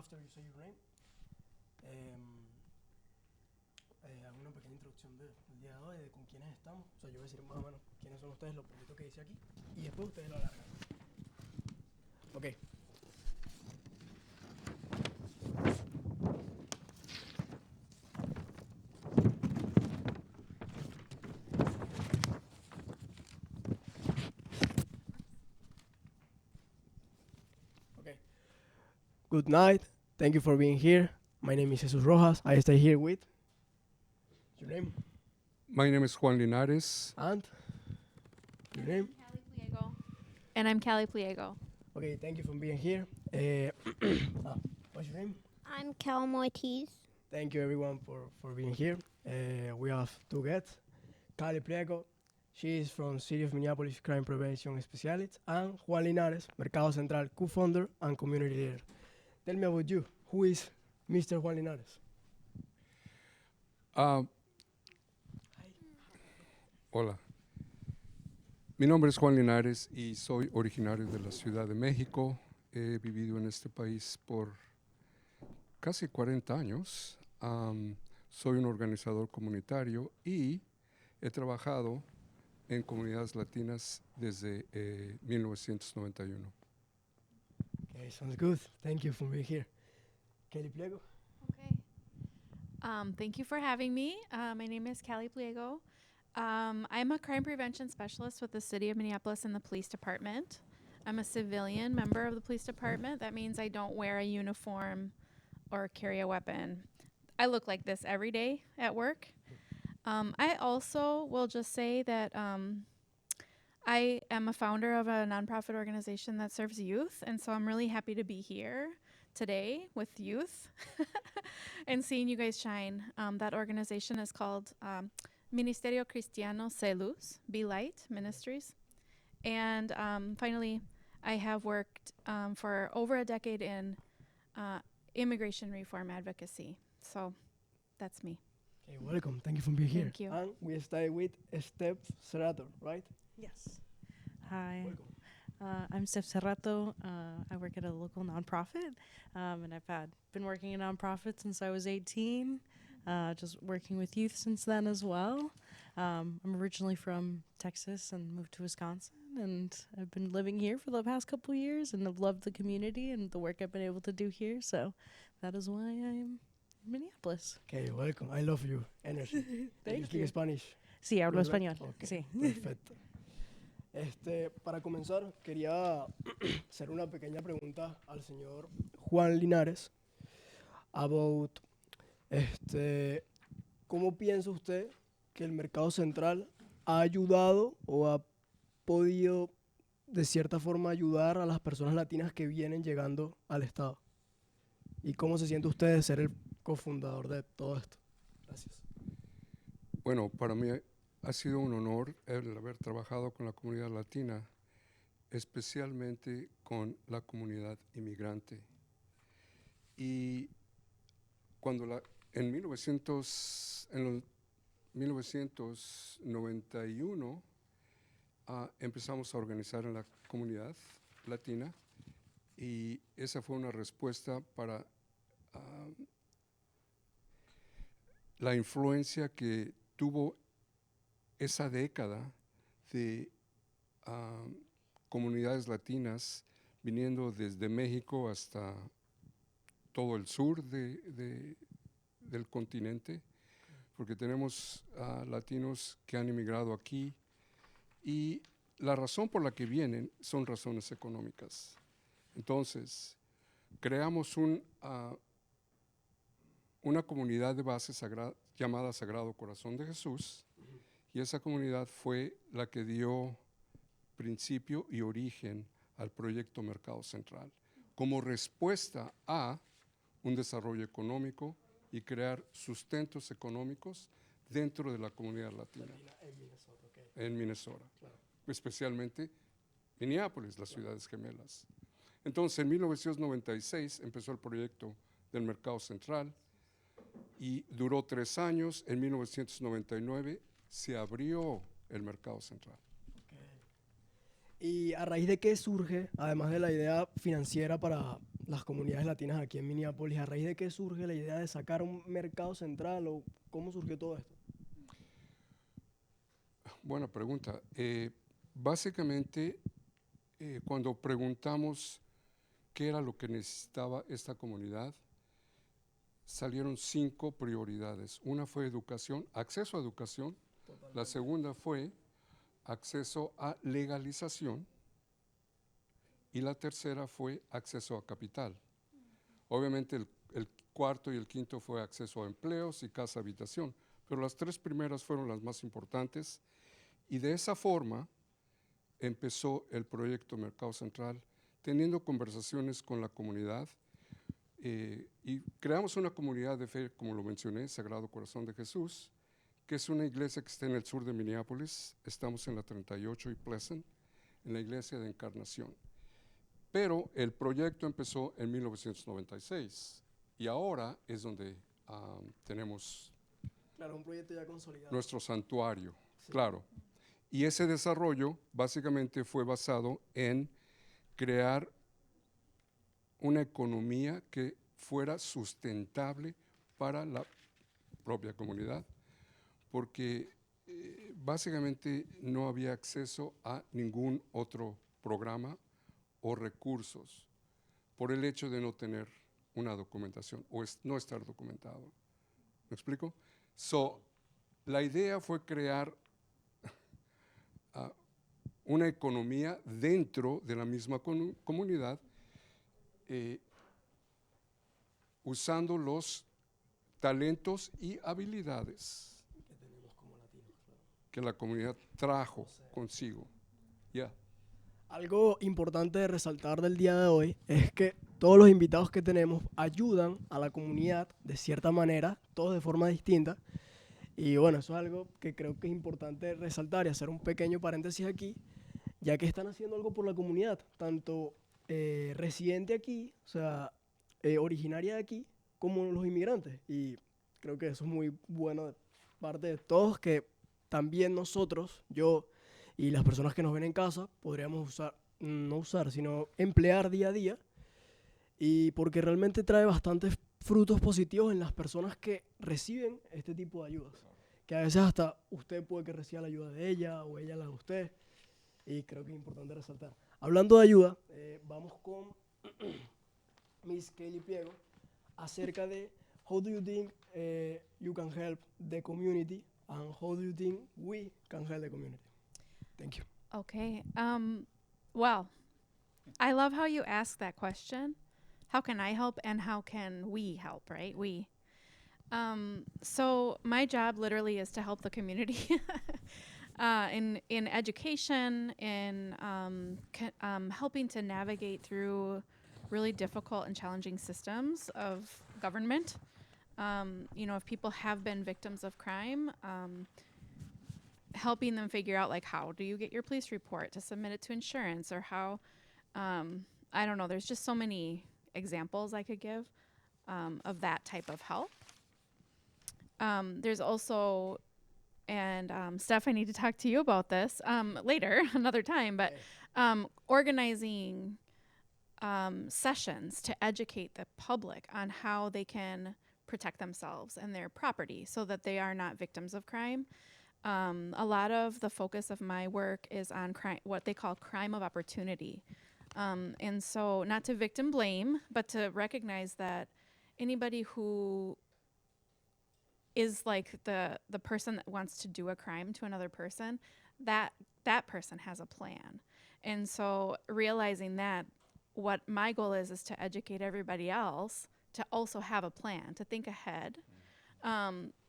after you say your name, hago una pequeña introducción del día de hoy, de con quiénes estamos. O sea, yo voy a decir más o menos quiénes son ustedes, lo poquito que dice aquí, y después ustedes lo alargan. Ok. Okay. Good night. Thank you for being here. My name is Jesus Rojas. I stay here with your name My name is Juan Linares. and your name. Pliego. And I'm Callie Pliego. Okay, thank you for being here. What's your name? I'm Cal Moites. Thank you everyone for being here. We have two guests. Callie Pliego, she is from City of Minneapolis Crime Prevention Specialist, and Juan Linares, Mercado Central co-founder and community leader. Tell me about you. Who is Mr. Juan Linares? Hola. Mi nombre es Juan Linares y soy originario de la Ciudad de México. He vivido en este país por casi 40 años. Soy un organizador comunitario y he trabajado en comunidades latinas desde 1991. Okay, sounds good. Thank you for being here. Callie Pliego. Okay. Thank you for having me. My name is Callie Pliego. I'm a crime prevention specialist with the City of Minneapolis and the Police Department. I'm a civilian member of the police department. That means I don't wear a uniform or carry a weapon. I look like this every day at work. I also will just say that I am a founder of a nonprofit organization that serves youth, and so I'm really happy to be here today with youth and seeing you guys shine. That organization is called Ministerio Cristiano Se Luz, Be Light Ministries. And finally, I have worked for over a decade in immigration reform advocacy. So that's me. Okay, welcome. Thank you for being here. Thank you. And we stay with Steph Serrato, right? Yes. Hi. Welcome. I'm Steph Serrato. I work at a local nonprofit, and I've been working in nonprofits since I was 18, just working with youth since then as well. I'm originally from Texas and moved to Wisconsin, and I've been living here for the past couple years, and I've loved the community and the work I've been able to do here, so that is why I'm in Minneapolis. Okay, welcome. I love your energy. Thank you. Speak Spanish. Sí, hablo Good, right? español. Okay, Sí. perfecto. Para comenzar, quería hacer una pequeña pregunta al señor Juan Linares about, ¿cómo piensa usted que el Mercado Central ha ayudado o ha podido de cierta forma ayudar a las personas latinas que vienen llegando al Estado? ¿Y cómo se siente usted de ser el cofundador de todo esto? Gracias. Bueno, para mí ha sido un honor el haber trabajado con la comunidad latina, especialmente con la comunidad inmigrante. Y cuando en 1991 empezamos a organizar en la comunidad latina, y esa fue una respuesta para la influencia que tuvo esa década de comunidades latinas viniendo desde México hasta todo el sur del continente, porque tenemos latinos que han emigrado aquí, y la razón por la que vienen son razones económicas. Entonces, creamos una comunidad de base llamada Sagrado Corazón de Jesús, y esa comunidad fue la que dio principio y origen al proyecto Mercado Central, como respuesta a un desarrollo económico y crear sustentos económicos dentro de la comunidad latina. En Minnesota, okay. En Minnesota, Claro. Especialmente Minneapolis, las ciudades gemelas. Entonces, en 1996 empezó el proyecto del Mercado Central y duró 3 años. En 1999 se abrió el Mercado Central. Okay. ¿Y a raíz de qué surge, además de la idea financiera para las comunidades latinas aquí en Minneapolis? ¿A raíz de qué surge la idea de sacar un mercado central o cómo surgió todo esto? Buena pregunta. Básicamente, cuando preguntamos qué era lo que necesitaba esta comunidad, salieron 5 prioridades. Una fue educación, acceso a educación. Totalmente. La segunda fue acceso a legalización. Y la tercera fue acceso a capital. Obviamente el cuarto y el quinto fue acceso a empleos y casa habitación, pero las 3 primeras fueron las más importantes y de esa forma empezó el proyecto Mercado Central, teniendo conversaciones con la comunidad y creamos una comunidad de fe, como lo mencioné, Sagrado Corazón de Jesús, que es una iglesia que está en el sur de Minneapolis. Estamos en la 38 y Pleasant, en la iglesia de Encarnación. Pero el proyecto empezó en 1996 y ahora es donde tenemos Claro, un proyecto ya consolidado. nuestro santuario, Sí. claro. Y ese desarrollo básicamente fue basado en crear una economía que fuera sustentable para la propia comunidad, porque básicamente no había acceso a ningún otro programa o recursos por el hecho de no tener una documentación o no estar documentado. ¿Me explico? La idea fue crear una economía dentro de la misma comunidad usando los talentos y habilidades Que tenemos como latinos, claro. que la comunidad trajo consigo. Ya. Algo importante de resaltar del día de hoy es que todos los invitados que tenemos ayudan a la comunidad de cierta manera, todos de forma distinta. Y bueno, eso es algo que creo que es importante resaltar y hacer un pequeño paréntesis aquí, ya que están haciendo algo por la comunidad, tanto residente aquí, o sea, originaria de aquí, como los inmigrantes. Y creo que eso es muy bueno de parte de todos, que también nosotros, yo y las personas que nos ven en casa, podríamos no usar, sino emplear día a día, y porque realmente trae bastantes frutos positivos en las personas que reciben este tipo de ayudas. Que a veces hasta usted puede que reciba la ayuda de ella o ella la de usted, y creo que es importante resaltar. Hablando de ayuda, vamos con Miss Kelly Pliego acerca de how do you think you can help the community and how do you think we can help the community. Thank you. Okay. Well, I love how you ask that question. How can I help and how can we help, right? We. So my job literally is to help the community in education, in helping to navigate through really difficult and challenging systems of government. If people have been victims of crime, helping them figure out, like, how do you get your police report to submit it to insurance, or how, I don't know, there's just so many examples I could give of that type of help. There's also, and Steph, I need to talk to you about this later, another time, but organizing sessions to educate the public on how they can protect themselves and their property so that they are not victims of crime. A lot of the focus of my work is on crime, what they call crime of opportunity. And so not to victim blame, but to recognize that anybody who is like the person that wants to do a crime to another person, that person has a plan. And so realizing that, what my goal is to educate everybody else to also have a plan, to think ahead,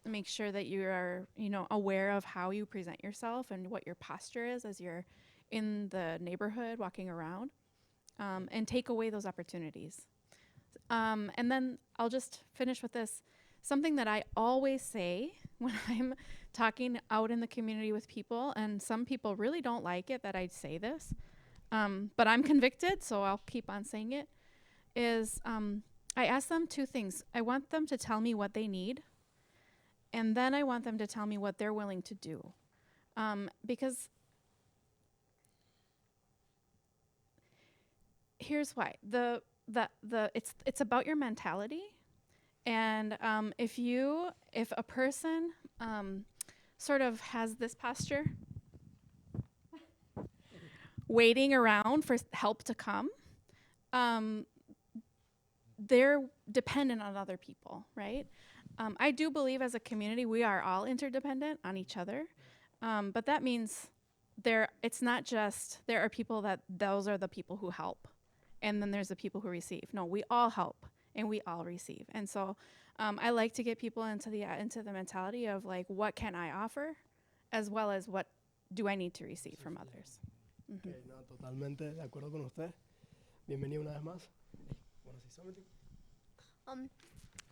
make sure that you are, aware of how you present yourself and what your posture is as you're in the neighborhood walking around, and take away those opportunities. And then I'll just finish with this. Something that I always say when I'm talking out in the community with people, and some people really don't like it that I say this, but I'm convicted, so I'll keep on saying it, is I ask them 2 things. I want them to tell me what they need, and then I want them to tell me what they're willing to do. Because here's why. it's about your mentality. And if a person sort of has this posture, waiting around for help to come, they're dependent on other people, right? I do believe as a community we are all interdependent on each other, but that means it's not just there are people that those are the people who help, and then there's the people who receive. No, we all help and we all receive. And so I like to get people into the mentality of like, what can I offer, as well as what do I need to receive from others. Ok, no, totalmente de acuerdo con usted. Bienvenido una vez más. Wanna say something?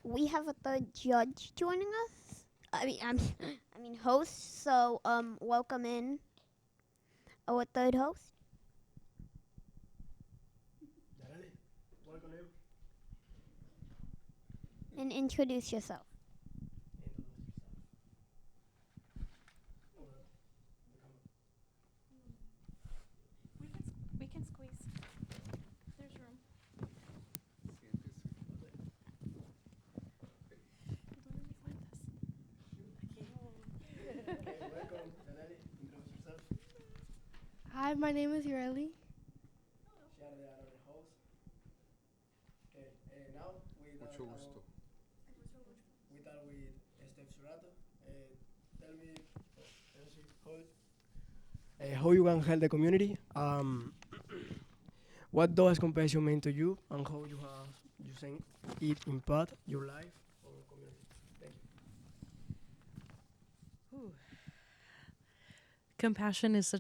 We have a third judge joining us. I mean host. So welcome in our third host. Dale, welcome in. And introduce yourself. We can squeeze. There's room. Welcome, Dale, introduce yourself. Hi, my name is Ureli. Share the other host. Okay, now Mucho gusto. we start with Steph Serrato. Tell me, how you can help the community. What does compassion mean to you, and how you think it impact your life or community? Thank you. Compassion is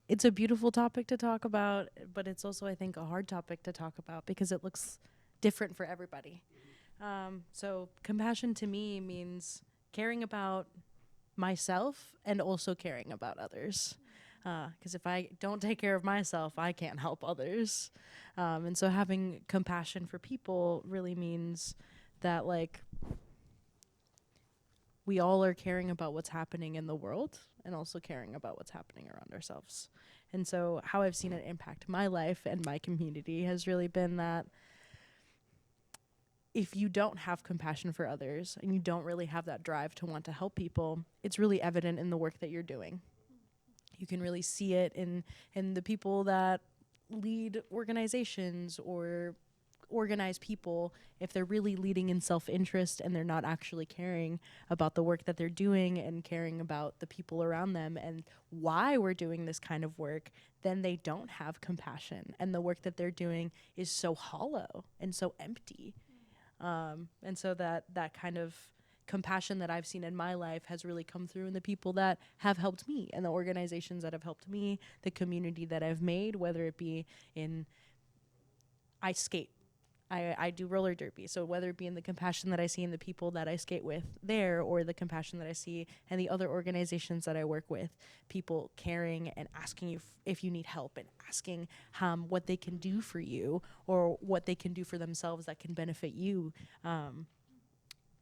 it's a beautiful topic to talk about, but it's also, I think, a hard topic to talk about because it looks different for everybody. So compassion to me means caring about myself and also caring about others. Because if I don't take care of myself, I can't help others. And so having compassion for people really means that, like, we all are caring about what's happening in the world and also caring about what's happening around ourselves. And so how I've seen it impact my life and my community has really been that if you don't have compassion for others and you don't really have that drive to want to help people, it's really evident in the work that you're doing. You can really see it in the people that lead organizations or organize people. If they're really leading in self-interest and they're not actually caring about the work that they're doing and caring about the people around them and why we're doing this kind of work, then they don't have compassion. And the work that they're doing is so hollow and so empty. And so that kind of compassion that I've seen in my life has really come through in the people that have helped me and the organizations that have helped me, the community that I've made, whether it be I skate. I do roller derby. So whether it be in the compassion that I see in the people that I skate with there or the compassion that I see in the other organizations that I work with, people caring and asking you if you need help and asking what they can do for you or what they can do for themselves that can benefit you.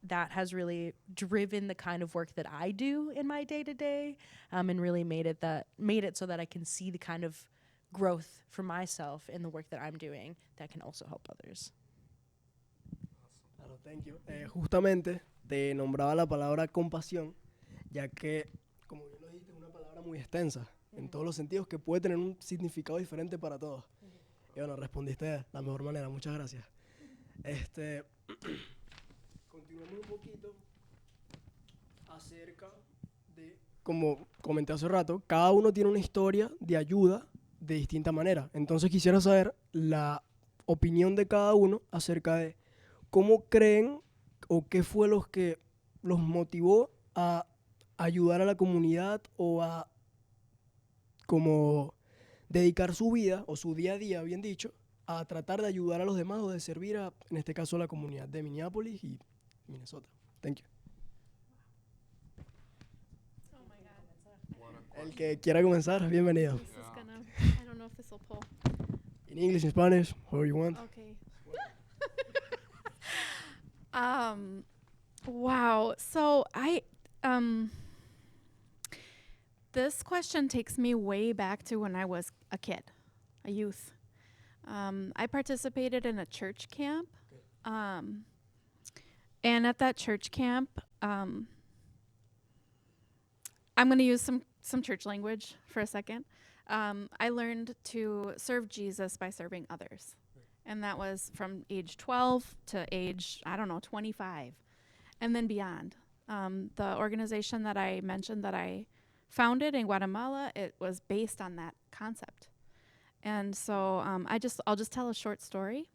That has really driven the kind of work that I do in my day-to-day, and really made it so that I can see the kind of growth for myself in the work that I'm doing that can also help others. Claro, thank you. Justamente te nombraba la palabra compasión, ya que, como bien lo dijiste, es una palabra muy extensa, en todos los sentidos, que puede tener un significado diferente para todos. Y bueno, respondiste de la mejor manera, muchas gracias. Continuamos un poquito acerca de, como comenté hace rato, cada uno tiene una historia de ayuda de distinta manera. Entonces quisiera saber la opinión de cada uno acerca de cómo creen o qué fue los que los motivó a ayudar a la comunidad o a como dedicar su vida o su día a día, bien dicho, a tratar de ayudar a los demás o de servir a, en este caso, a la comunidad de Minneapolis y Minnesota. Thank you. Oh my God. El que quiera comenzar, bienvenido. This is I don't know if this will pull. In English, in Spanish, however you want. Okay. Wow. So this question takes me way back to when I was a kid, a youth. I participated in a church camp. Um, and at that church camp, I'm going to use some church language for a second. I learned to serve Jesus by serving others. And that was from age 12 to age, I don't know, 25, and then beyond. The organization that I mentioned that I founded in Guatemala, it was based on that concept. And so I'll just tell a short story.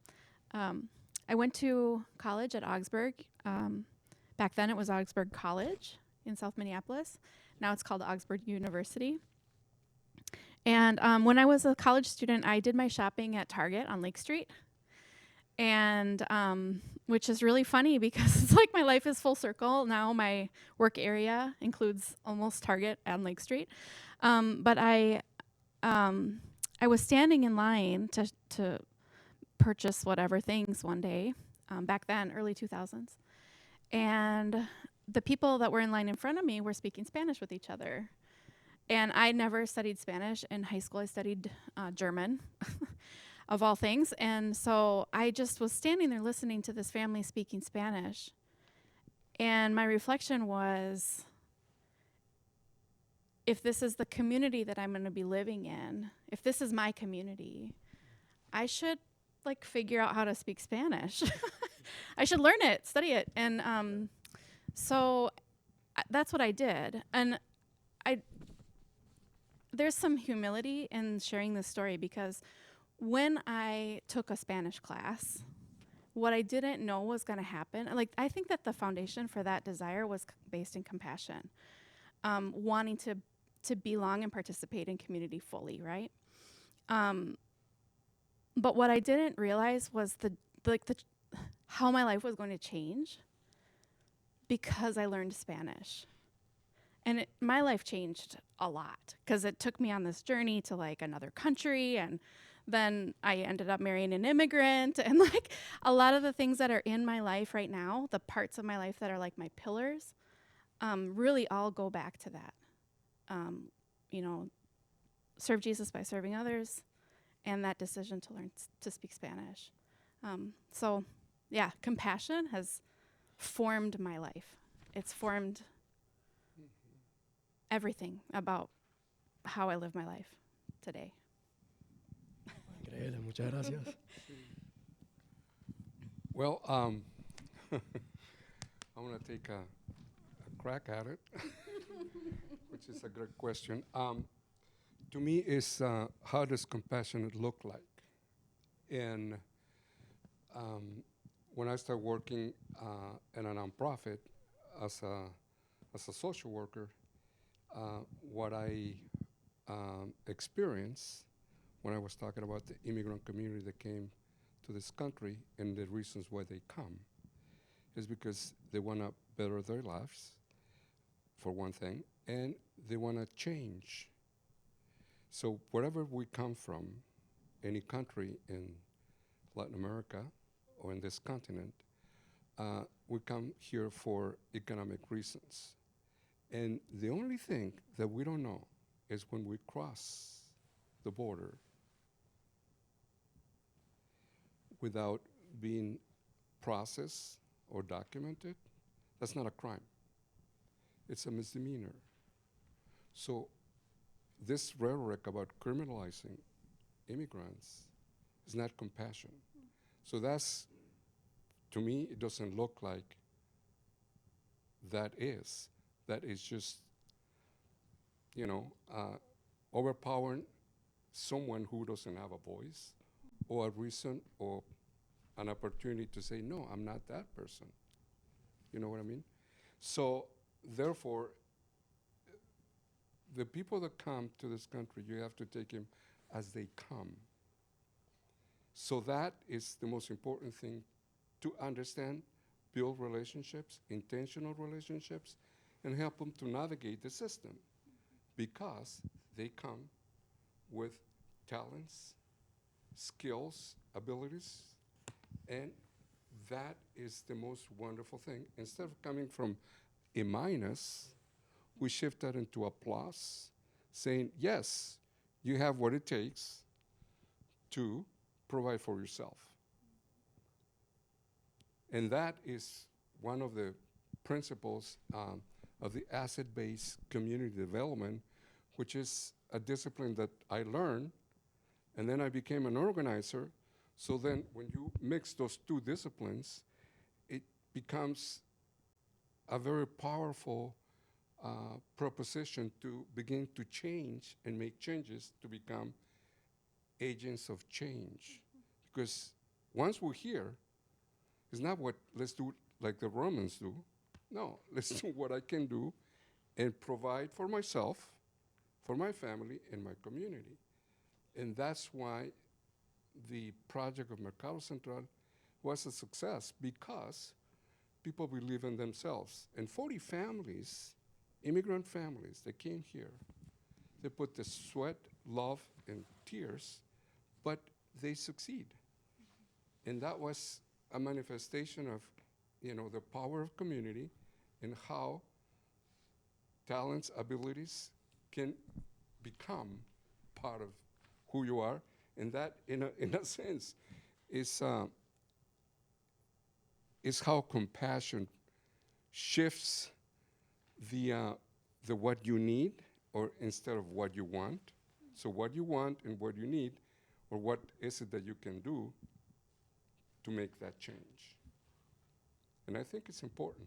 I went to college at Augsburg. Back then it was Augsburg College in South Minneapolis. Now it's called Augsburg University. And when I was a college student, I did my shopping at Target on Lake Street. And which is really funny because it's like my life is full circle. Now my work area includes almost Target and Lake Street. But I was standing in line to purchase whatever things one day, back then, early 2000s. And the people that were in line in front of me were speaking Spanish with each other. And I never studied Spanish. In high school, I studied German, of all things. And so I just was standing there listening to this family speaking Spanish. And my reflection was, if this is the community that I'm going to be living in, if this is my community, I should figure out how to speak Spanish. I should learn it, study it. And so that's what I did. And there's some humility in sharing this story because when I took a Spanish class, what I didn't know was going to happen, I think that the foundation for that desire was based in compassion, wanting to belong and participate in community fully, right? But what I didn't realize was the how my life was going to change because I learned Spanish. And my life changed a lot because it took me on this journey to another country, and then I ended up marrying an immigrant, and a lot of the things that are in my life right now, the parts of my life that are my pillars, really all go back to that. Serve Jesus by serving others, and that decision to learn to speak Spanish. So, yeah, compassion has formed my life. It's formed everything about how I live my life today. Increíble, muchas gracias. Well, I'm going to take a crack at it, which is a great question. To me, is how does compassionate look like? And when I started working in a nonprofit as a social worker, what I experienced when I was talking about the immigrant community that came to this country and the reasons why they come is because they want to better their lives, for one thing, and they want to change. So wherever we come from, any country in Latin America or in this continent, we come here for economic reasons. And the only thing that we don't know is when we cross the border without being processed or documented, that's not a crime. It's a misdemeanor. So this rhetoric about criminalizing immigrants is not compassion. So that's, to me, it doesn't look like that is. That is just, overpowering someone who doesn't have a voice or a reason or an opportunity to say, no, I'm not that person. You know what I mean? So, therefore, the people that come to this country, you have to take them as they come. So that is the most important thing to understand, build relationships, intentional relationships, and help them to navigate the system because they come with talents, skills, abilities, and that is the most wonderful thing. Instead of coming from a minus, we shift that into a plus, saying, yes, you have what it takes to provide for yourself. And that is one of the principles of the asset-based community development, which is a discipline that I learned, and then I became an organizer. So then when you mix those two disciplines, it becomes a very powerful proposition to begin to change and make changes to become agents of change. Because once we're here, it's not what let's do like the Romans do. No, let's do what I can do and provide for myself, for my family, and my community. And that's why the project of Mercado Central was a success, because people believe in themselves. And 40 families, immigrant families that came here, they put the sweat, love, and tears, but they succeed. And that was a manifestation of, the power of community and how talents, abilities can become part of who you are. And that, in a sense, is how compassion shifts the what you need, or instead of what you want. So what you want and what you need, or what is it that you can do to make that change. And I think it's important.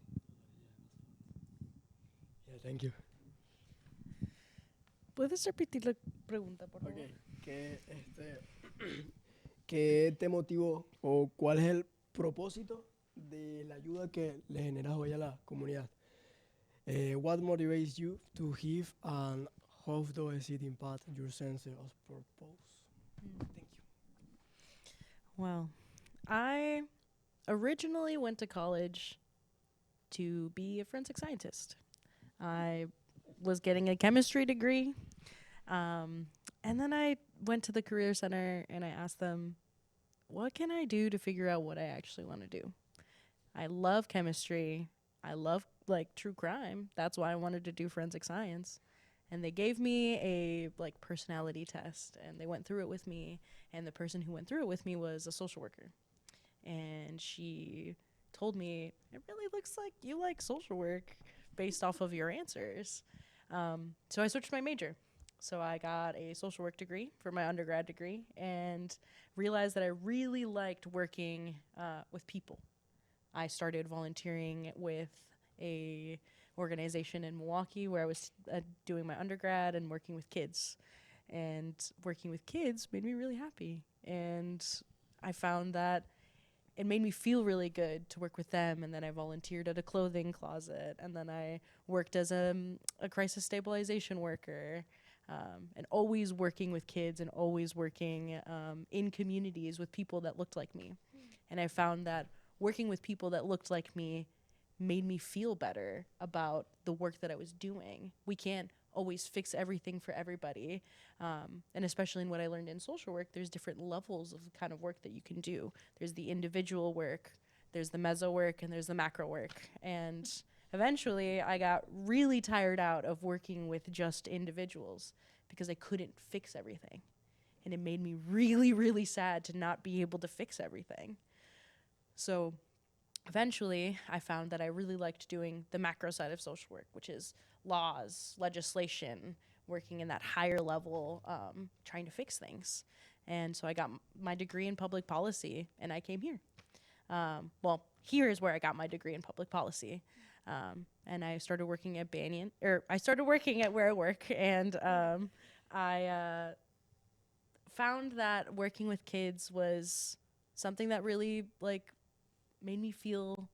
Yeah, thank you. ¿Puedes repetir la pregunta, por favor? Okay. ¿Qué te motivó o cuál es el propósito de la ayuda que le generas hoy a la comunidad? What motivates you to give, and how does it impact your sense of purpose? Thank you. Well, I originally went to college to be a forensic scientist. I was getting a chemistry degree, and then I went to the Career Center and I asked them, what can I do to figure out what I actually want to do? I love chemistry. I love true crime. That's why I wanted to do forensic science. And they gave me a personality test, and they went through it with me. And the person who went through it with me was a social worker. And she told me, it really looks like you like social work based off of your answers. So I switched my major. So I got a social work degree for my undergrad degree, and realized that I really liked working with people. I started volunteering with a organization in Milwaukee where I was doing my undergrad and working with kids. And working with kids made me really happy. And I found that it made me feel really good to work with them. And then I volunteered at a clothing closet. And then I worked as a crisis stabilization worker. And always working with kids, and always working in communities with people that looked like me. And I found that working with people that looked like me made me feel better about the work that I was doing. We can't always fix everything for everybody. And especially in what I learned in social work, there's different levels of the kind of work that you can do. There's the individual work, there's the meso work, and there's the macro work. And eventually I got really tired out of working with just individuals because I couldn't fix everything. And it made me really, really sad to not be able to fix everything. So eventually I found that I really liked doing the macro side of social work, which is laws, legislation, working in that higher level, trying to fix things. And so I got my degree in public policy, and I came here. Well, here is where I got my degree in public policy. And I started working at Banyan, I started working at where I work, and I found that working with kids was something that really made me feel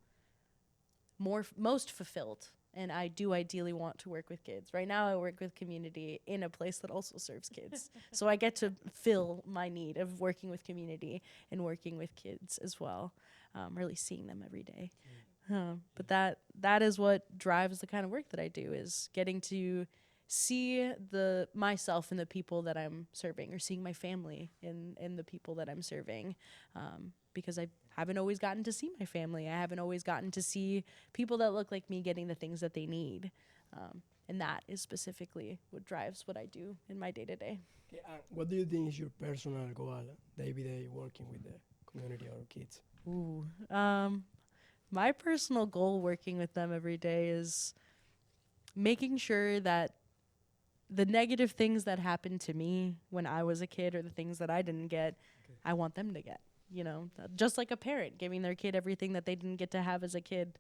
most fulfilled. And I do ideally want to work with kids. Right now I work with community in a place that also serves kids. So I get to fill my need of working with community and working with kids as well, really seeing them every day. But that is what drives the kind of work that I do, is getting to see myself in the people that I'm serving, or seeing my family in the people that I'm serving. Because I haven't always gotten to see my family. I haven't always gotten to see people that look like me getting the things that they need. And that is specifically what drives what I do in my day-to-day. Okay, what do you think is your personal goal day by day working with the community or kids? Ooh. My personal goal working with them every day is making sure that the negative things that happened to me when I was a kid or the things that I didn't get, I want them to get. You know, just like a parent giving their kid everything that they didn't get to have as a kid.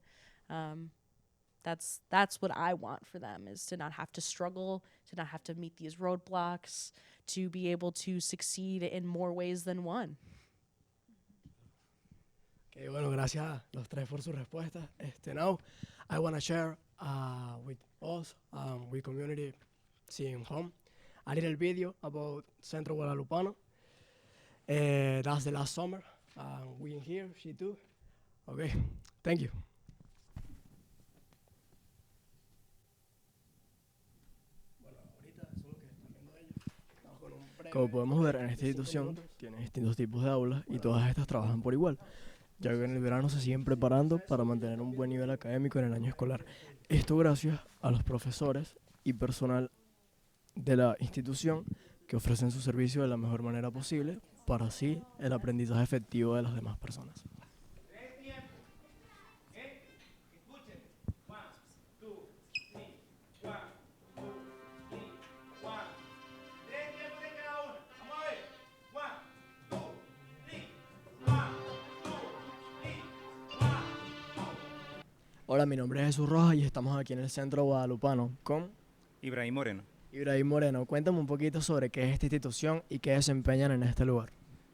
That's what I want for them, is to not have to struggle, to not have to meet these roadblocks, to be able to succeed in more ways than one. Okay, bueno, gracias a los tres por sus respuestas. Now, I want to share with us, with community seeing home, a little video about Centro Guadalupano. That's the last summer. We in here, she too. Okay, thank you. Como podemos ver, en esta institución tiene distintos tipos de aulas y todas estas trabajan por igual, ya que en el verano se siguen preparando para mantener un buen nivel académico en el año escolar. Esto gracias a los profesores y personal de la institución que ofrecen su servicio de la mejor manera posible para así el aprendizaje efectivo de las demás personas. Hola, mi nombre es Jesús Rojas y estamos aquí en el Centro Guadalupano con Ibrahim Moreno. Ibrahim Moreno. Cuéntame un poquito sobre qué es esta institución y qué desempeñan en este lugar.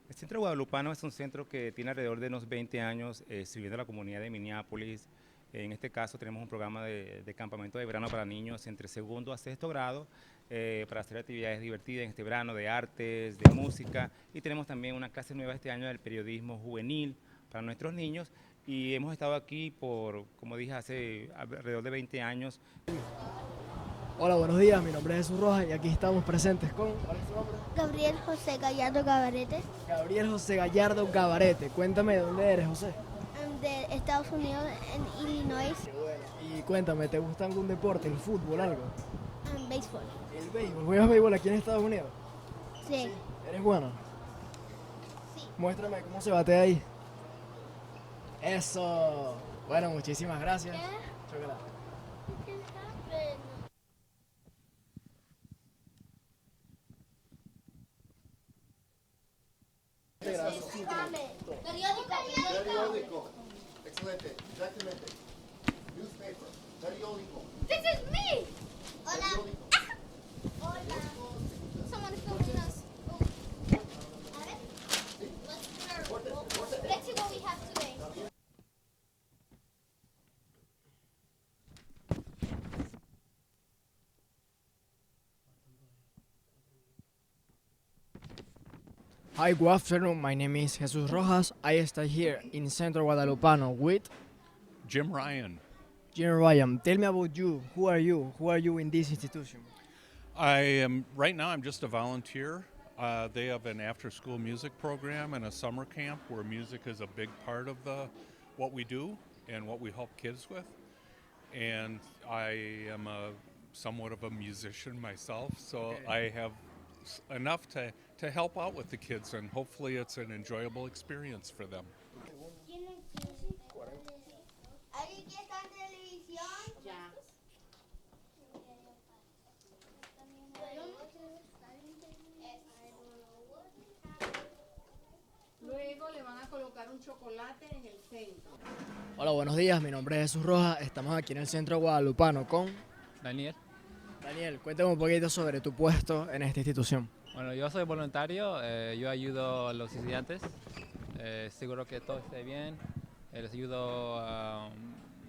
El Centro Guadalupano es un centro que tiene alrededor de unos 20 años sirviendo a la comunidad de Minneapolis. En este caso tenemos un programa de campamento de verano para niños entre segundo a sexto grado para hacer actividades divertidas en este verano, de artes, de música, y tenemos también una clase nueva este año del periodismo juvenil para nuestros niños, y hemos estado aquí por, como dije, hace alrededor de 20 años. Hola, buenos días, mi nombre es Jesús Rojas y aquí estamos presentes con... ¿Cuál es tu nombre? Gabriel José Gallardo Gabarete, Gabriel José Gallardo Gabarete. Cuéntame, ¿de dónde eres, José? de Estados Unidos, en Illinois, Y cuéntame, ¿te gusta algún deporte, el fútbol, algo? en béisbol. El béisbol. ¿Juegas béisbol aquí en Estados Unidos? Sí. ¿Eres bueno? Sí. Muéstrame cómo se bate ahí. Eso. Bueno, muchísimas gracias. Chocolate. Periódico. Excelente. Exactamente. Newspaper. Periódico. This is me. Hola. Periódico. Hola. Someone is filming us. Oh. A ver. Let's see what we have today. Hi, good afternoon. My name is Jesus Rojas. I stay here in Centro Guadalupano with Jim Ryan. Jim Ryan. Tell me about you. Who are you? Who are you in this institution? Right now I'm just a volunteer. They have an after-school music program and a summer camp where music is a big part of what we do and what we help kids with. And I am somewhat of a musician myself, so I have enough to help out with the kids, and hopefully it's an enjoyable experience for them. ¿Alguien que está en televisión? Ya. Luego le van a colocar un chocolate en el centro. Hola, buenos días. Mi nombre es Jesús Rojas. Estamos aquí en el Centro Guadalupano con Daniel. Daniel. Cuéntame un poquito sobre tu puesto en esta institución. Bueno, yo soy voluntario, yo ayudo a los estudiantes, seguro que todo esté bien, les ayudo a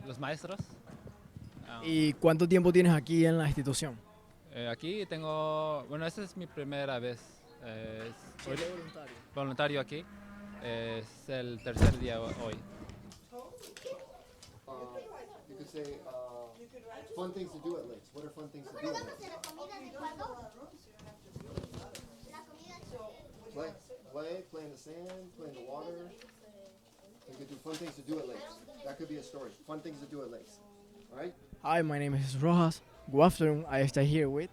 los maestros. ¿Y cuánto tiempo tienes aquí en la institución? Aquí tengo, bueno, esta es mi primera vez. Soy voluntario aquí, es el tercer día hoy. You could say fun things to do at lakes. What are fun things to do at lakes? Play in the sand, play in the water. You could do fun things to do at lakes. That could be a story. Fun things to do at lakes. All right? Hi, my name is Jesus Rojas. Good afternoon. I stay here with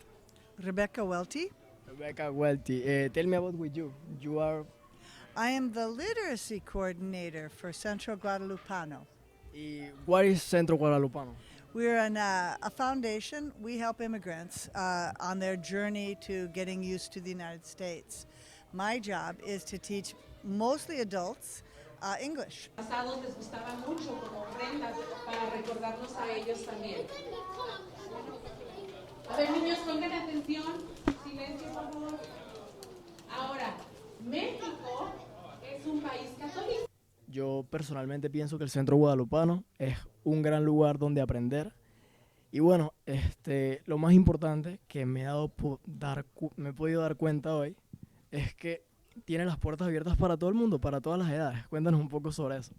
Rebecca Welty. Rebecca Welty. Tell me about with you. You are. I am the literacy coordinator for Centro Guadalupano. What is Centro Guadalupano? We're a foundation. We help immigrants on their journey to getting used to the United States. My job is to teach mostly adults English. Pasados les gustaba mucho como ofrendas para recordarnos a ellos también. A ver, niños, pongan atención. Silencio, por favor. Ahora, México es un país católico. Yo personalmente pienso que el Centro Guadalupano es un gran lugar donde aprender. Y bueno, lo más importante que me he podido dar cuenta hoy es que tiene las puertas abiertas para todo el mundo, para todas las edades. Cuéntanos un poco sobre eso.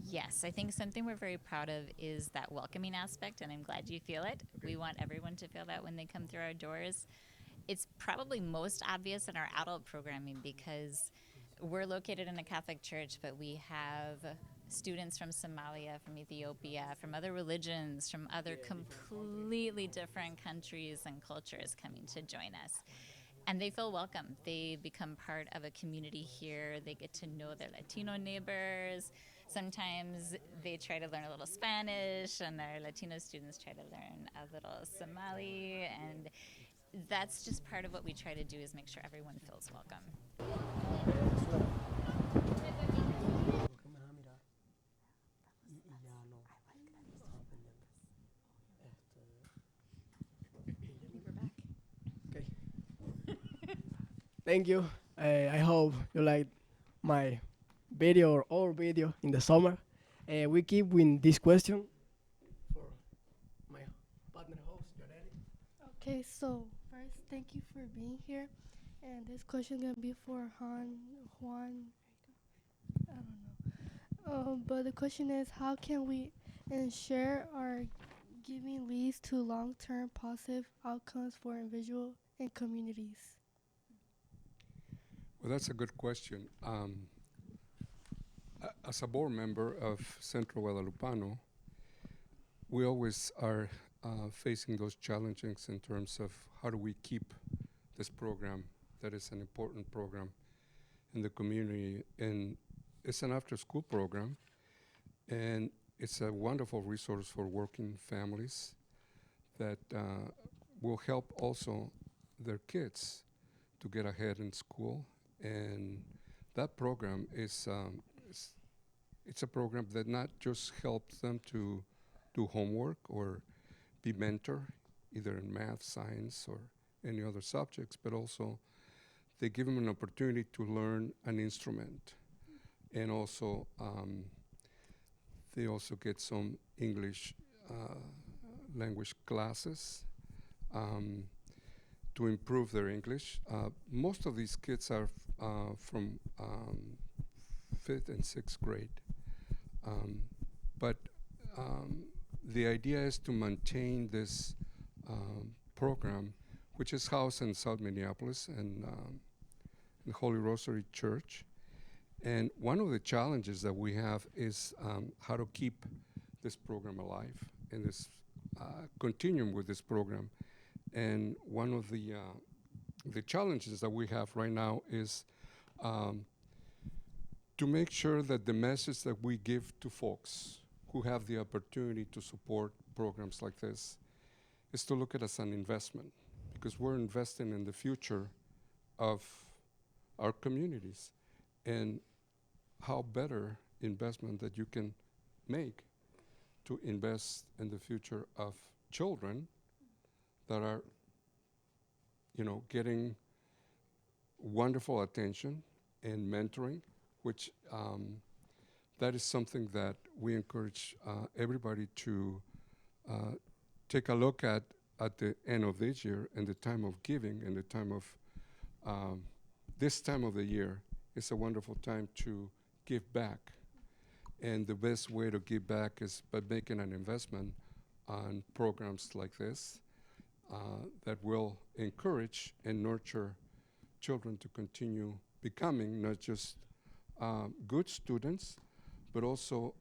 Yes, I think something we're very proud of is that welcoming aspect, and I'm glad you feel it. We want everyone to feel that when they come through our doors. It's probably most obvious in our adult programming because we're located in a Catholic church, but we have students from Somalia, from Ethiopia, from other religions, from other completely different countries and cultures coming to join us. And they feel welcome. They become part of a community here. They get to know their Latino neighbors. Sometimes they try to learn a little Spanish, and our Latino students try to learn a little Somali. And that's just part of what we try to do is make sure everyone feels welcome. Thank you. I hope you like my video or our video in the summer. We keep with this question for my partner host, Yareli. Okay, so first, thank you for being here. And this question is going to be for Juan, I don't know. But the question is, how can we ensure our giving leads to long-term positive outcomes for individuals and communities? Well, that's a good question. As a board member of Centro Guadalupano, we always are facing those challenges in terms of how do we keep this program that is an important program in the community. And it's an after-school program, and it's a wonderful resource for working families that will help also their kids to get ahead in school. And that program is it's a program that not just helps them to do homework or be mentor, either in math, science, or any other subjects, but also they give them an opportunity to learn an instrument. And also, they also get some English language classes to improve their English. Most of these kids are from 5th and 6th grade. But the idea is to maintain this program, which is housed in South Minneapolis and the Holy Rosary Church. And one of the challenges that we have is how to keep this program alive and this continuum with this program. And one of the challenges that we have right now is to make sure that the message that we give to folks who have the opportunity to support programs like this is to look at it as an investment, because we're investing in the future of our communities. And how better investment that you can make to invest in the future of children that are, getting wonderful attention and mentoring, which that is something that we encourage everybody to take a look at the end of this year and the time of giving and the time of this time of the year. It's a wonderful time to give back. And the best way to give back is by making an investment on programs like this that will encourage and nurture children to continue becoming not just good students, but also,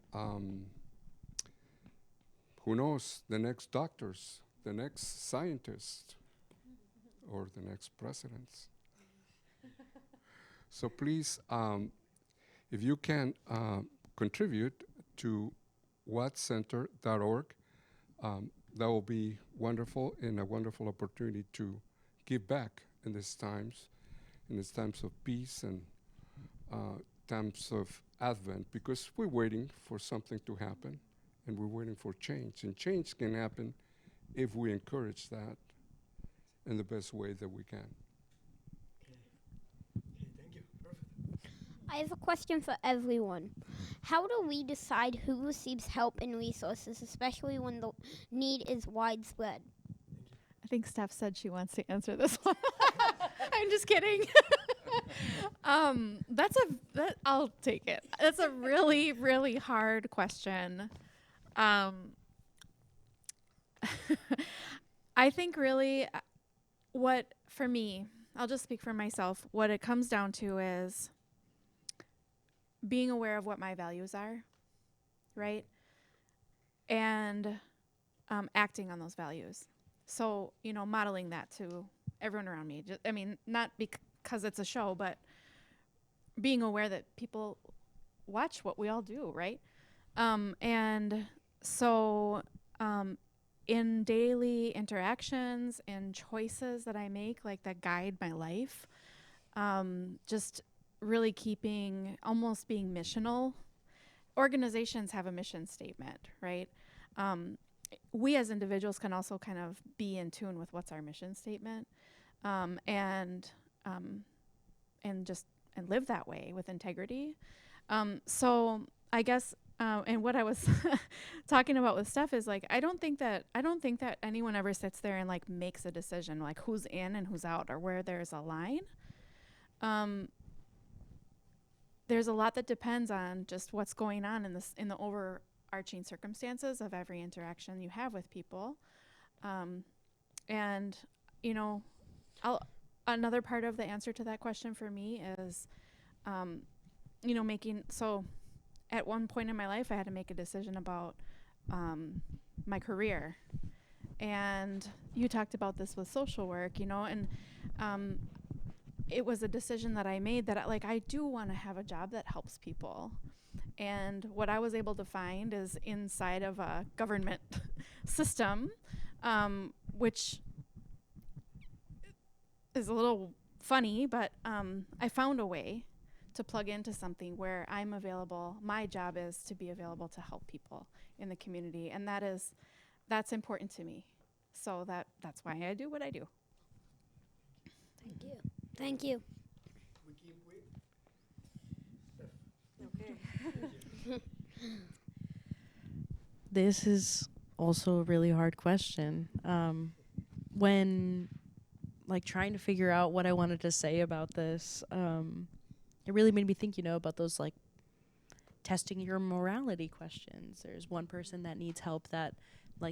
who knows, the next doctors the next scientist or the next presidents. So please, if you can contribute to whatcenter.org, that will be wonderful and a wonderful opportunity to give back in these times of peace and times of Advent, because we're waiting for something to happen and we're waiting for change. And change can happen if we encourage that in the best way that we can. Thank you. Perfect. I have a question for everyone. How do we decide who receives help and resources, especially when the need is widespread? I think Steph said she wants to answer this one. I'm just kidding. I'll take it. That's a really, really hard question. I think really for me, I'll just speak for myself, what it comes down to is being aware of what my values are, right? And acting on those values. So, modeling that to everyone around me. Not because it's a show, but being aware that people watch what we all do, right? And so in daily interactions and choices that I make, like that guide my life, just really almost being missional. Organizations have a mission statement, right? We as individuals can also kind of be in tune with what's our mission statement, and live that way with integrity. So I guess, and what I was talking about with Steph is like, I don't think that anyone ever sits there and like makes a decision like who's in and who's out or where there's a line. There's a lot that depends on just what's going on in the overarching circumstances of every interaction you have with people. And another part of the answer to that question for me is, at one point in my life, I had to make a decision about my career. And you talked about this with social work, and it was a decision that I made that I do want to have a job that helps people. And what I was able to find is inside of a government system, which is a little funny, but I found a way to plug into something where I'm available. My job is to be available to help people in the community, and that's important to me. So that's why I do what I do. Thank you. Thank you. Okay. This is also a really hard question. When trying to figure out what I wanted to say about this, it really made me think, about those testing your morality questions. There's one person that needs help that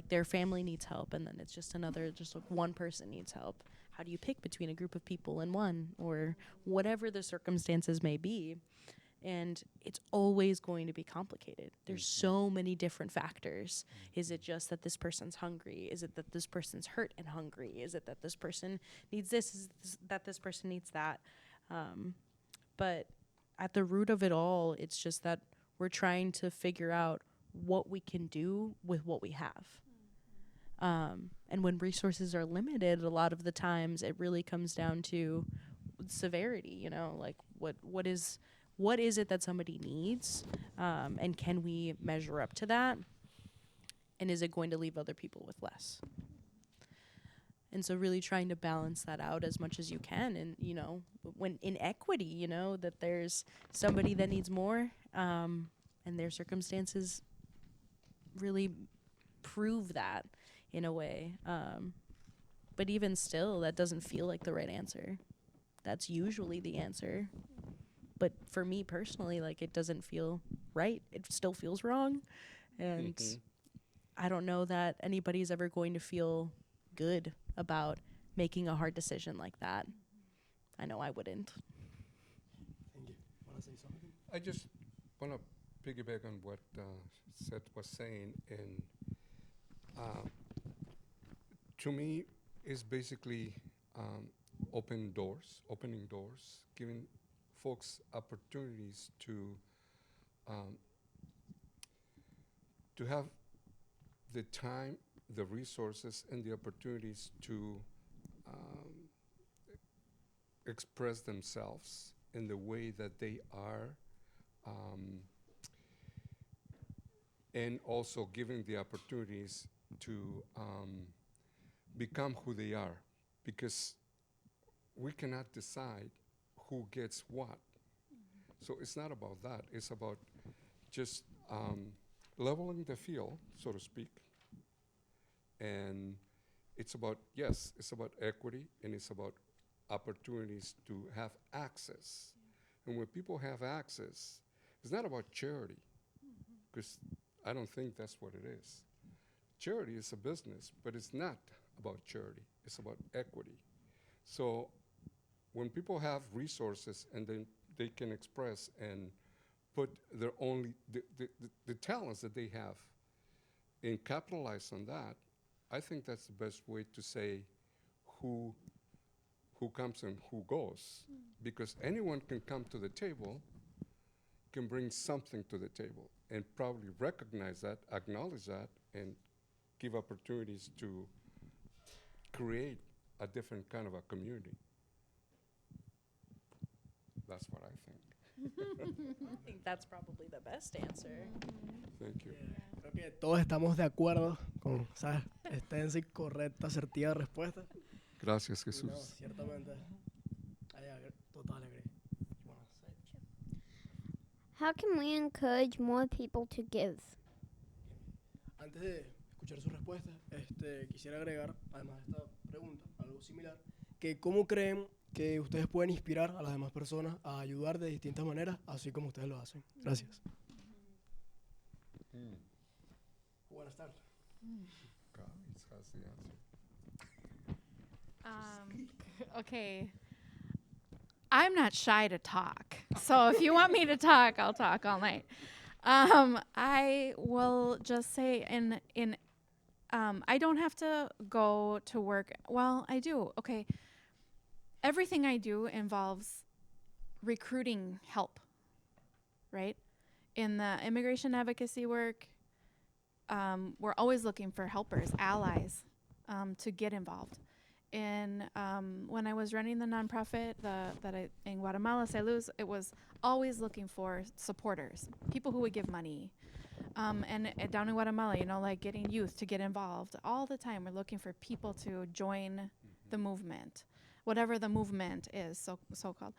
their family needs help, and then it's just one person needs help. How do you pick between a group of people and one, or whatever the circumstances may be? And it's always going to be complicated. There's so many different factors. Is it just that this person's hungry? Is it that this person's hurt and hungry? Is it that this person needs this? Is it that this person needs that? But at the root of it all, it's just that we're trying to figure out what we can do with what we have. And when resources are limited, a lot of the times it really comes down to severity, what is it that somebody needs, and can we measure up to that? And is it going to leave other people with less? And so really trying to balance that out as much as you can. And, when in equity, that there's somebody that needs more, and their circumstances really prove that in a way. But even still, that doesn't feel like the right answer. That's usually the answer. But for me personally, it doesn't feel right. It still feels wrong. And I don't know that anybody's ever going to feel good about making a hard decision like that. I know I wouldn't. Thank you. Want to say something? I just want to piggyback on what Seth was saying, and to me, is basically opening doors, giving folks opportunities to have the time, the resources, and the opportunities to express themselves in the way that they are, and also giving the opportunities to become who they are, because we cannot decide who gets what. So it's not about that. It's about just leveling the field, so to speak. And it's about, yes, it's about equity, and it's about opportunities to have access. And when people have access, it's not about charity, because I don't think that's what it is. Charity is a business, but it's not about charity. It's about equity. So when people have resources and then they can express and put their only, the talents that they have and capitalize on that, I think that's the best way to say who comes and who goes. Because anyone can come to the table, can bring something to the table, and probably recognize that, acknowledge that, and give opportunities to create a different kind of a community. That's what I think. I think that's probably the best answer. Thank you. Creo que todos estamos de acuerdo con esa extensa y correcta, asertiva respuesta. Gracias, Y no, Jesús. ciertamente, total agree. How can we encourage more people to give? Antes de escuchar su respuesta, quisiera agregar, además de esta pregunta, algo similar, que cómo creen que ustedes pueden inspirar a las demás personas a ayudar de distintas maneras, así como ustedes lo hacen. Gracias. Buenas tardes. Carlos has the answer. Okay. I'm not shy to talk. So if you want me to talk, I'll talk all night. I will just say I don't have to go to work. Well, I do. Okay. Everything I do involves recruiting help, right? In the immigration advocacy work, we're always looking for helpers, allies, to get involved. And when I was running the nonprofit in Guatemala, Saluz, it was always looking for supporters, people who would give money. And down in Guatemala, like getting youth to get involved. All the time, we're looking for people to join the movement, whatever the movement is, so-called.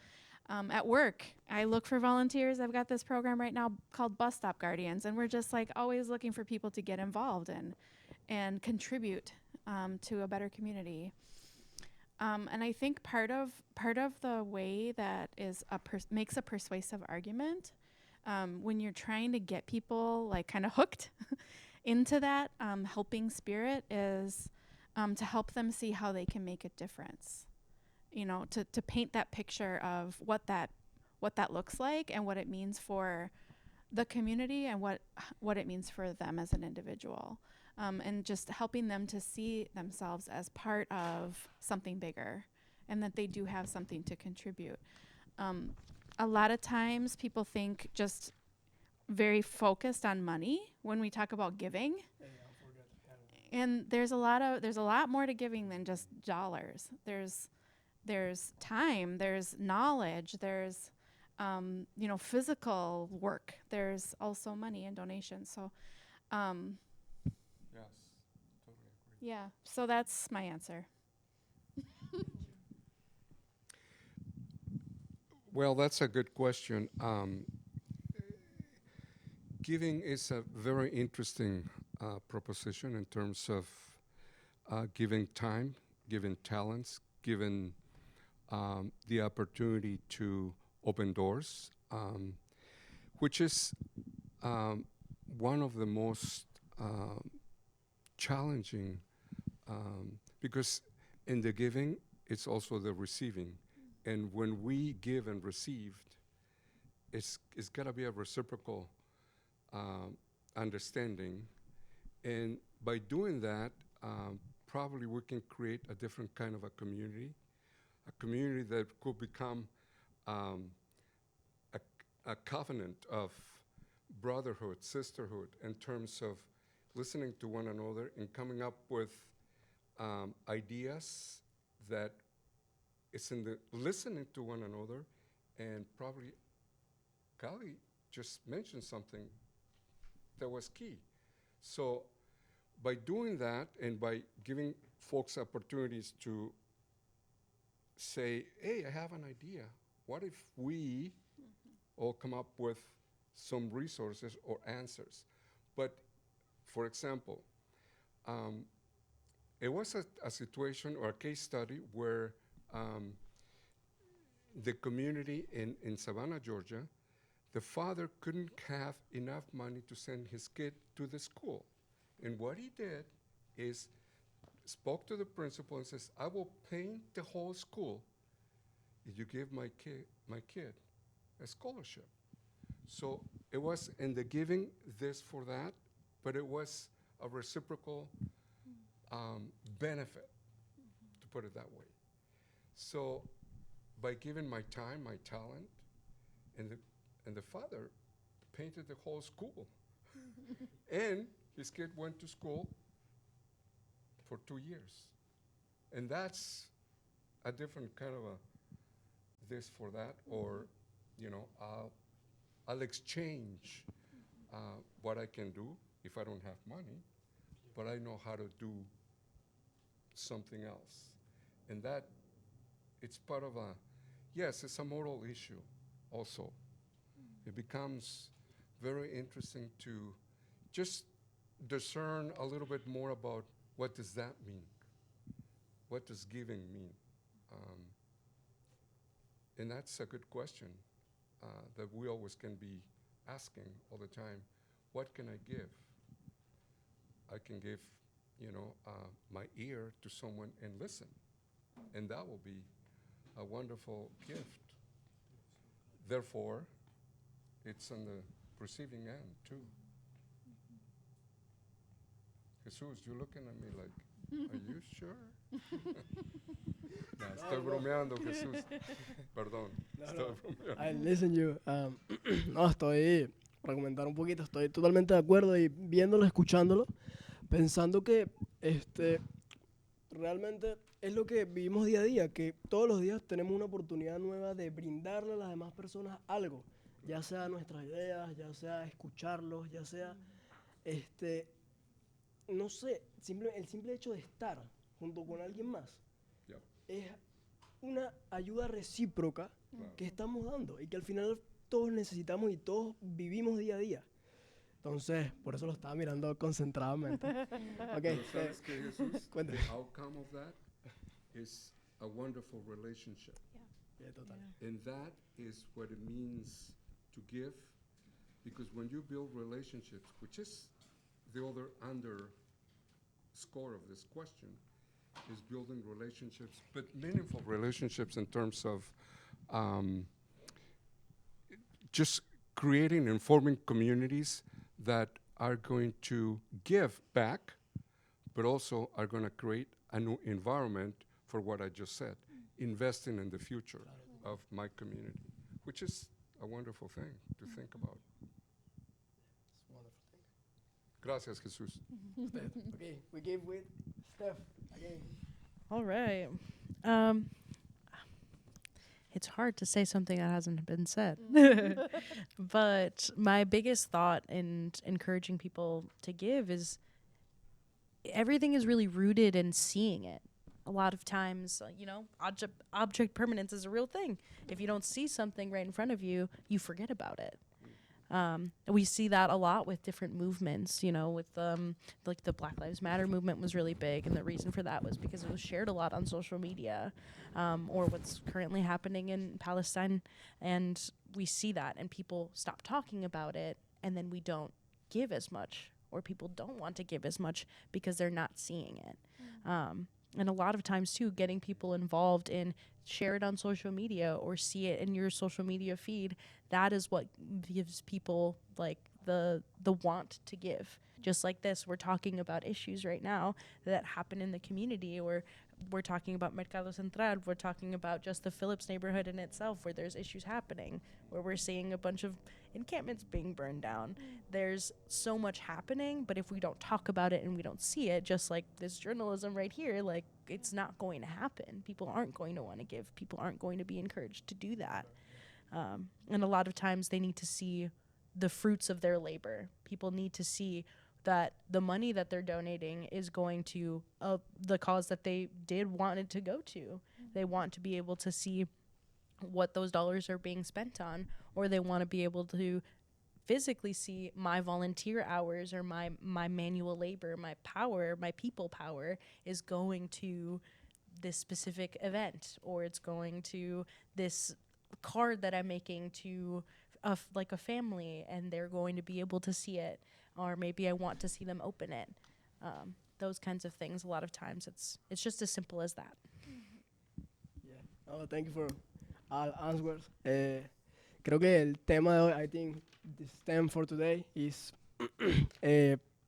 At work, I look for volunteers. I've got this program right now called Bus Stop Guardians, and we're just like always looking for people to get involved and contribute to a better community. And I think part of the way that makes a persuasive argument, when you're trying to get people like kind of hooked into that helping spirit, is to help them see how they can make a difference. To paint that picture of what that looks like and what it means for the community and what it means for them as an individual. And just helping them to see themselves as part of something bigger and that they do have something to contribute. A lot of times people think just very focused on money when we talk about giving. And there's a lot more to giving than just dollars. There's time, there's knowledge, there's physical work. There's also money and donations. So Yes, totally agree. yeah, so that's my answer. Well, that's a good question. Giving is a very interesting proposition in terms of giving time, giving talents, giving the opportunity to open doors, which is one of the most challenging, because in the giving, it's also the receiving. And when we give and receive, it's got to be a reciprocal understanding. And by doing that, probably we can create a different kind of a community that could become a, a covenant of brotherhood, sisterhood, in terms of listening to one another and coming up with ideas that it's in the listening to one another. And probably Kali just mentioned something that was key. So by doing that and by giving folks opportunities to say, hey, I have an idea. What if we all come up with some resources or answers? But for example, it was a situation or a case study where the community in Savannah, Georgia, the father couldn't have enough money to send his kid to the school. And what he did is spoke to the principal and says, I will paint the whole school if you give my kid a scholarship. So it was in the giving this for that, but it was a reciprocal benefit, to put it that way. So by giving my time, my talent, and the father painted the whole school. And his kid went to school for 2 years. And that's a different kind of a this for that, or, you know, I'll exchange what I can do if I don't have money, but I know how to do something else. And that, it's part of a, yes, it's a moral issue also. It becomes very interesting to just discern a little bit more about what does that mean? What does giving mean? And that's a good question that we always can be asking all the time. What can I give? I can give, you know, my ear to someone and listen. And that will be a wonderful gift. Therefore, it's on the receiving end too. Jesus, you're looking at me like, are you sure? No, estoy bromeando, Jesús. Perdón, estoy bromeando. Listen you, no, estoy, para comentar un poquito, estoy totalmente de acuerdo y viéndolo, escuchándolo, pensando que realmente es lo que vivimos día a día, que todos los días tenemos una oportunidad nueva de brindarle a las demás personas algo, ya sea nuestras ideas, ya sea escucharlos, ya sea, no sé, el simple hecho de estar junto con alguien más es una ayuda recíproca que estamos dando y que al final todos necesitamos y todos vivimos día a día. Entonces, por eso lo estaba mirando concentradamente. Okay, ¿Sabes qué, Jesús? Cuéntame. The outcome of that is a wonderful relationship. Yeah, total. And that is what it means to give, because when you build relationships, which is the other underscore of this question, is building relationships, but meaningful relationships in terms of just creating and forming communities that are going to give back, but also are going to create a new environment for what I just said, investing in the future of my community, which is a wonderful thing to think about. It's a wonderful thing. Gracias, Jesús. Okay, we give with Steph again. All right. It's hard to say something that hasn't been said. But my biggest thought in encouraging people to give is everything is really rooted in seeing it. A lot of times, you know, object permanence is a real thing. If you don't see something right in front of you, you forget about it. We see that a lot with different movements, you know, with like the Black Lives Matter movement was really big, and the reason for that was because it was shared a lot on social media, or what's currently happening in Palestine, and we see that, and people stop talking about it, and then we don't give as much, or people don't want to give as much because they're not seeing it. And a lot of times, too, getting people involved in share it on social media or see it in your social media feed, that is what gives people, like, the want to give. Just like this, we're talking about issues right now that happen in the community, or we're talking about Mercado Central, we're talking about just the Phillips neighborhood in itself where there's issues happening, where we're seeing a bunch of encampments being burned down. There's so much happening, but if we don't talk about it and we don't see it, just like this journalism right here, like, it's not going to happen. People aren't going to want to give. People aren't going to be encouraged to do that. And a lot of times they need to see the fruits of their labor. People need to see that the money that they're donating is going to the cause that they did want it to go to. They want to be able to see what those dollars are being spent on, or they want to be able to physically see my volunteer hours or my manual labor, my power, my people power is going to this specific event, or it's going to this card that I'm making to like a family, and they're going to be able to see it, or maybe I want to see them open it. Those kinds of things. A lot of times it's just as simple as that. Yeah. Oh, thank you for all answers. Creo que el tema de hoy, I think this theme for today is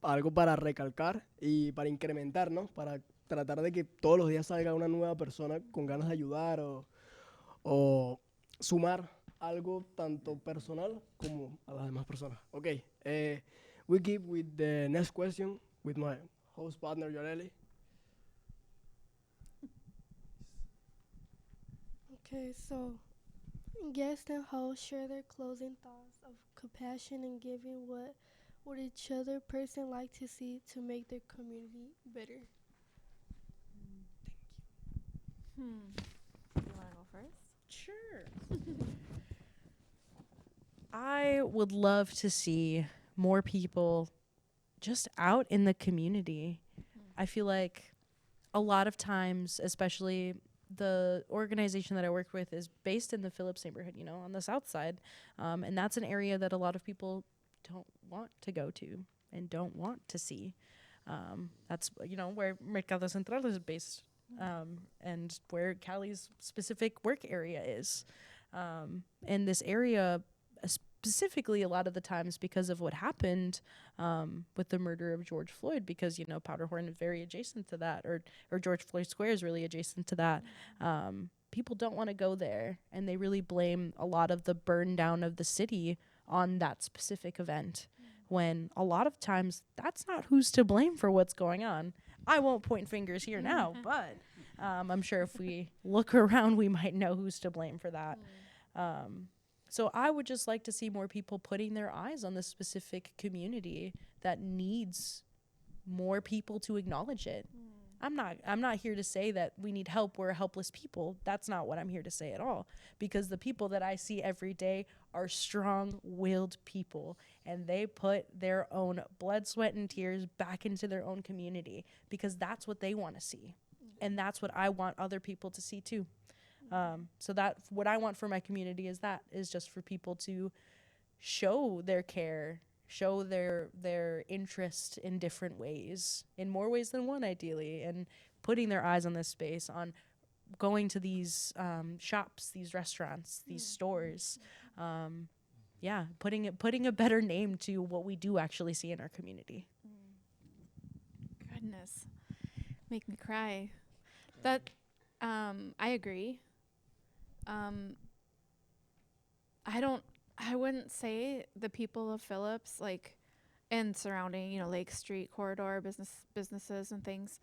algo para recalcar y para incrementar, ¿no? Para tratar de que todos los días salga una nueva persona con ganas de ayudar o sumar algo tanto personal como a las demás personas. Okay, we keep with the next question with my host partner, Yoreli. Okay, so guests and hosts share their closing thoughts of compassion and giving. What would each other person like to see to make their community better? You want to go first? Sure. I would love to see more people just out in the community. I feel like a lot of times, especially the organization that I work with is based in the Phillips neighborhood, you know, on the south side. And that's an area that a lot of people don't want to go to and don't want to see. That's, you know, where Mercado Central is based, and where Cali's specific work area is. And this area, specifically a lot of the times because of what happened with the murder of George Floyd, because, you know, Powderhorn is very adjacent to that, or George Floyd Square is really adjacent to that. People don't want to go there, and they really blame a lot of the burn down of the city on that specific event, when a lot of times that's not who's to blame for what's going on. I won't point fingers here now, but I'm sure if we look around, we might know who's to blame for that. So I would just like to see more people putting their eyes on this specific community that needs more people to acknowledge it. I'm not here to say that we need help, we're helpless people. That's not what I'm here to say at all. Because the people that I see every day are strong-willed people, and they put their own blood, sweat, and tears back into their own community, because that's what they want to see. And that's what I want other people to see too. So that what I want for my community is just for people to show their care, show their interest in different ways, in more ways than one ideally, and putting their eyes on this space, on going to these shops, these restaurants, these stores. Putting a better name to what we do actually see in our community. Goodness, make me cry. That I agree. I wouldn't say the people of Phillips, like, and surrounding, you know, Lake Street corridor businesses and things,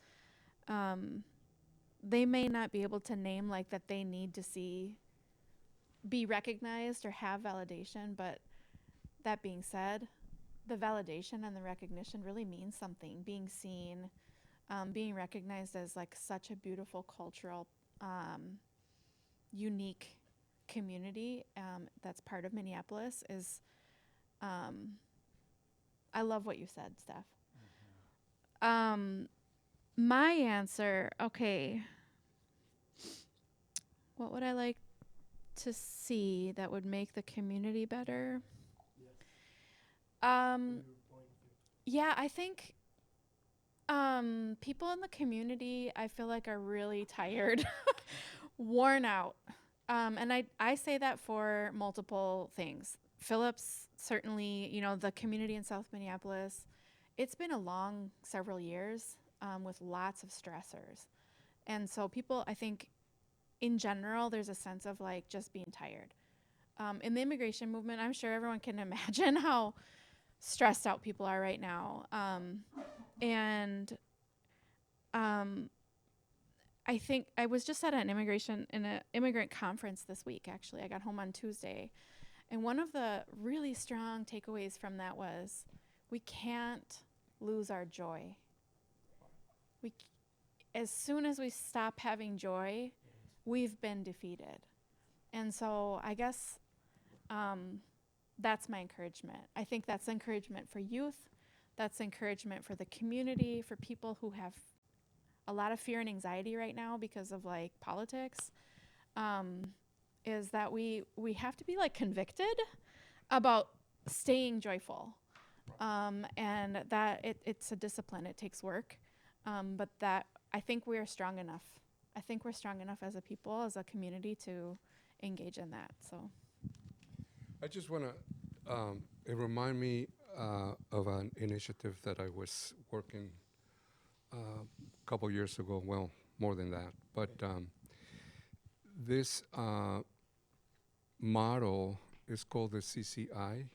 they may not be able to name like that they need to be recognized or have validation, but that being said, the validation and the recognition really means something. Being seen, being recognized as like such a beautiful cultural unique community that's part of Minneapolis is I love what you said, Steph. My answer, okay, what would I like to see that would make the community better? Yeah, I think people in the community, I feel like, are really tired, worn out. And I say that for multiple things. Phillips certainly, you know, the community in South Minneapolis, it's been a long several years with lots of stressors. And so people, I think, in general, there's a sense of like just being tired. In the immigration movement, I'm sure everyone can imagine how stressed out people are right now. I think I was just at an immigrant conference this week, actually. I got home on Tuesday. And one of the really strong takeaways from that was we can't lose our joy. As soon as we stop having joy, we've been defeated. And so I guess that's my encouragement. I think that's encouragement for youth. That's encouragement for the community, for people who have a lot of fear and anxiety right now because of like politics, is that we have to be like convicted about staying joyful. And that it's a discipline, it takes work. But that I think we are strong enough. I think we're strong enough as a people, as a community to engage in that, so. I just want to, it remind me of an initiative that I was working a couple years ago, well, more than that. But this model is called the CCI,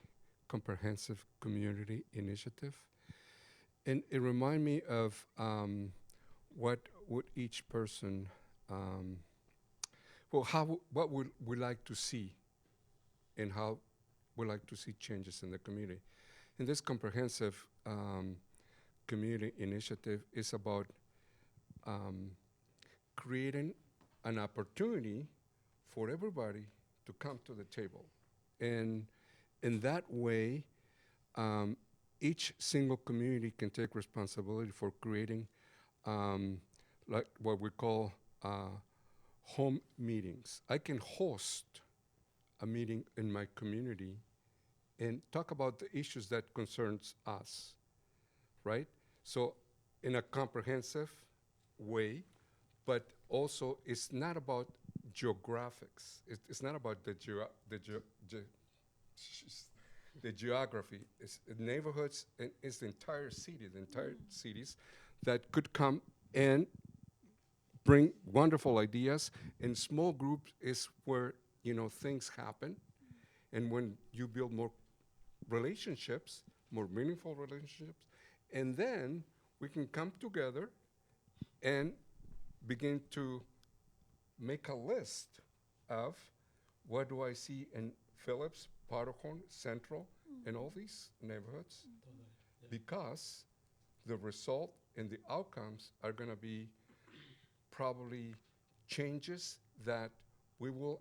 Comprehensive Community Initiative. And it remind me of what would each person, what would we like to see and how we like to see changes in the community. And this comprehensive community initiative is about creating an opportunity for everybody to come to the table. And in that way, each single community can take responsibility for creating like what we call home meetings. I can host a meeting in my community and talk about the issues that concerns us, right? So in a comprehensive way, but also it's not about geographics. It's not about the geography. It's neighborhoods, and it's the entire city, the entire cities that could come and bring wonderful ideas. And small groups is where, you know, things happen. And when you build more relationships, more meaningful relationships, and then we can come together and begin to make a list of what do I see in Phillips, Powderhorn, Central, and all these neighborhoods, because the result and the outcomes are going to be probably changes that we will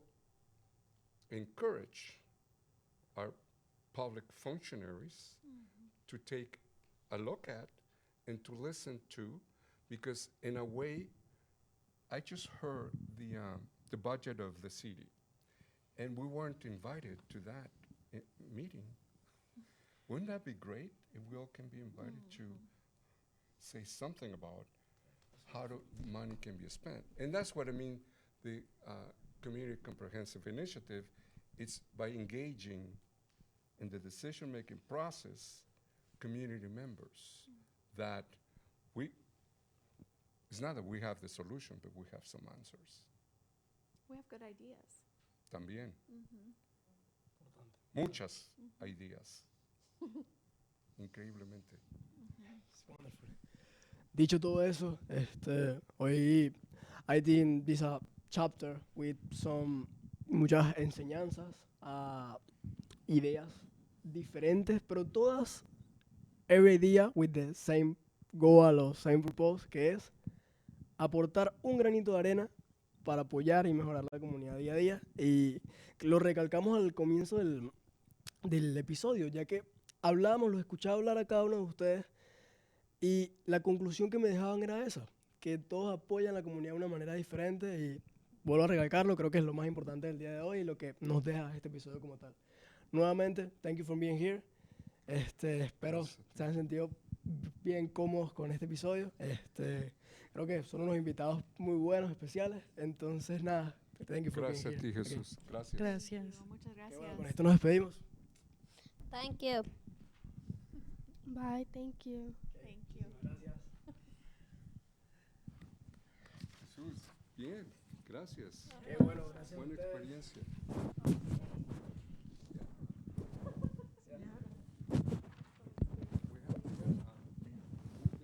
encourage our public functionaries to take a look at and to listen to, because in a way, I just heard the budget of the city, and we weren't invited to that meeting. Wouldn't that be great if we all can be invited to say something about how money can be spent? And that's what I mean, the Community Comprehensive Initiative. It's by engaging in the decision-making process community members that it's not that we have the solution, but we have some answers. We have good ideas. También. Muchas ideas. Increíblemente. Dicho todo eso, hoy I think this a chapter with muchas enseñanzas, ideas diferentes, pero todas every día with the same goal or same purpose, que es aportar un granito de arena para apoyar y mejorar la comunidad día a día. Y lo recalcamos al comienzo del episodio, ya que lo escuchaba hablar a cada uno de ustedes, y la conclusión que me dejaban era esa, que todos apoyan a la comunidad de una manera diferente, y vuelvo a recalcarlo, creo que es lo más importante del día de hoy y lo que nos deja este episodio como tal. Nuevamente, thank you for being here. Espero se hayan sentido bien cómodos con este episodio. Creo que son unos invitados muy buenos, especiales. Entonces, nada, thank you for being here. Gracias a ti, Jesús. Gracias. Gracias. Muchas gracias. Bueno, con esto nos despedimos. Thank you. Bye. Thank you. Thank you. Jesús, bien, gracias. Qué bueno, gracias a Buena ustedes. experiencia.